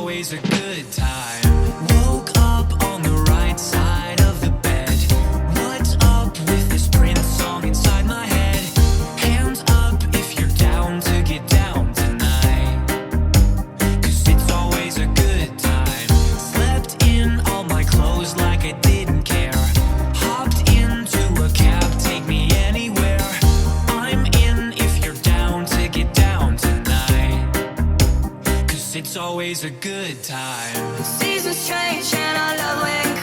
always a good time. Woke up on the right side of the bed. What's up with this Prince song inside my head? Hands up if you're down to get down tonight, 'cause it's always a good time. Slept in all my clothes like I didn't care. Hopped into a cab, take me anywhere. I'm in if you're down to get down tonight, 'cause it's always a good time. Seasons change and I love when